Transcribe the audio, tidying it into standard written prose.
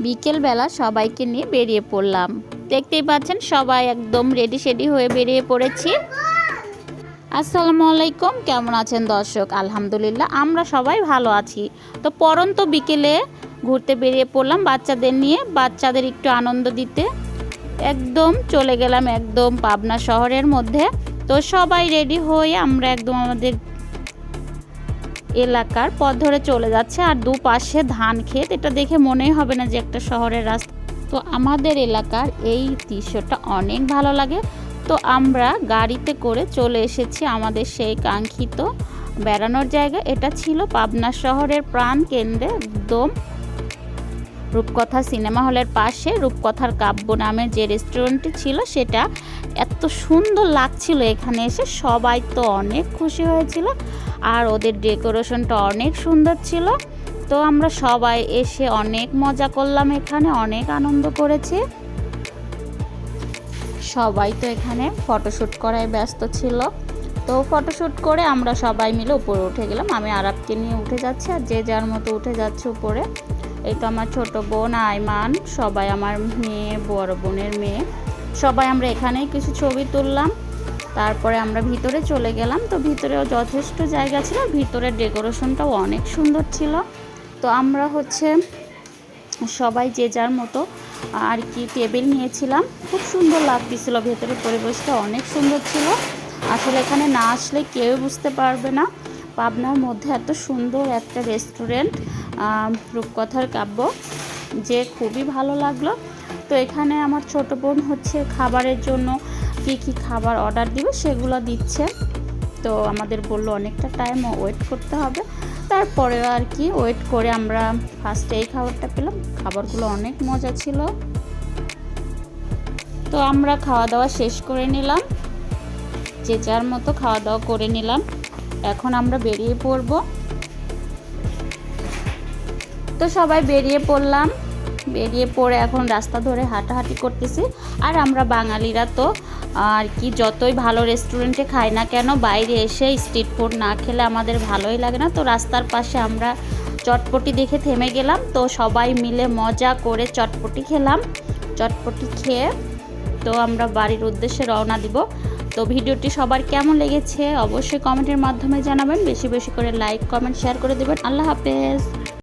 বিকেলবেলা সবাইকে নিয়ে বেরিয়ে পড়লাম। দেখতেই পাচ্ছেন সবাই একদম রেডি শেডি হয়ে বেরিয়ে পড়েছি। আসসালামু আলাইকুম, কেমন আছেন দর্শক? আলহামদুলিল্লাহ আমরা সবাই ভালো আছি। তো পরন্ত বিকেলে ঘুরতে বেরিয়ে পড়লাম বাচ্চাদের নিয়ে, বাচ্চাদের একটু আনন্দ দিতে একদম চলে গেলাম একদম পাবনা শহরের মধ্যে। তো সবাই রেডি হয়ে আমরা একদম আমাদের এলাকার পথ ধরে চলে যাচ্ছে, আর দুপাশে ধান ক্ষেত। এটা দেখে মনেই হবে না যে একটা শহরের রাস্তা। তো আমাদের এলাকার এই দৃশ্যটা অনেক ভালো লাগে। তো আমরা গাড়িতে করে চলে এসেছি আমাদের সেই কাঙ্ক্ষিত বেড়ানোর জায়গা। এটা ছিল পাবনা শহরের প্রাণ কেন্দ্রে, একদম রূপকথা সিনেমা হলের পাশে রূপকথার কাব্য নামে যে রেস্টুরেন্টটি ছিল, সেটা এত সুন্দর লাগছিল এখানে এসে। সবাই তো অনেক খুশি হয়েছিল, আর ওদের ডেকোরেশনটা অনেক সুন্দর ছিল। তো আমরা সবাই এসে অনেক মজা করলাম, এখানে অনেক আনন্দ করেছি। সবাই তো এখানে ফটোশ্যুট করায় ব্যস্ত ছিল। তো ফটোশ্যুট করে আমরা সবাই মিলে উপরে উঠে গেলাম। আমি আরাবকে নিয়ে উঠে যাচ্ছি, আর যে যার মতো উঠে যাচ্ছে উপরে। এই তো আমার ছোট বোন আইমান, সবাই আমার মেয়ে, বড় বোনের মেয়ে, সবাই আমরা এখানেই কিছু ছবি তুললাম। তারপরে আমরা ভিতরে চলে গেলাম। তো ভিতরেও যথেষ্ট জায়গা ছিল, ভিতরের ডেকোরেশনটাও অনেক সুন্দর ছিল। তো আমরা সবাই যে যার মতো আর কি টেবিল নিয়েছিলাম। খুব সুন্দর লাগতেছিল, ভেতরের পরিবেশটা অনেক সুন্দর ছিল। আসলে এখানে না আসলে কেউ বুঝতে পারবে না পাবনার মধ্যে এত সুন্দর একটা রেস্টুরেন্ট, রূপকথার কাব্য, যে খুবই ভালো লাগলো। তো এখানে আমার ছোট বোন খাবারের জন্য কি খাবার অর্ডার দিবে সেগুলো দিচ্ছে। তো আমাদের বললো অনেকটা টাইম ওয়েট করতে হবে। তারপরে আর কি ওয়েট করে আমরা ফার্স্টে এই খাবারটা পেলাম। খাবারগুলো অনেক মজা ছিল। তো আমরা খাওয়া দাওয়া শেষ করে নিলাম, যে যার মতো খাওয়া দাওয়া করে নিলাম। এখন আমরা বেরিয়ে পড়ব। তো সবাই বেরিয়ে পড়লাম, বেরিয়ে পড়ে এখন রাস্তা ধরে হাঁটাহাঁটি করতেছি। আর আমরা বাঙালিরা তো আর কি যতই ভালো রেস্টুরেন্টে খাই না কেন, বাইরে এসে স্ট্রিট ফুড না খেলে আমাদের ভালোই লাগে না। তো রাস্তার পাশে আমরা চটপটি দেখে থেমে গেলাম। তো সবাই মিলে মজা করে চটপটি খেলাম। চটপটি খেয়ে তো আমরা বাড়ির উদ্দেশ্যে রওনা দিব। তো ভিডিওটি সবার কেমন লেগেছে অবশ্যই কমেন্টের মাধ্যমে জানাবেন। বেশি বেশি করে লাইক, কমেন্ট, শেয়ার করে দেবেন। আল্লাহ হাফেজ।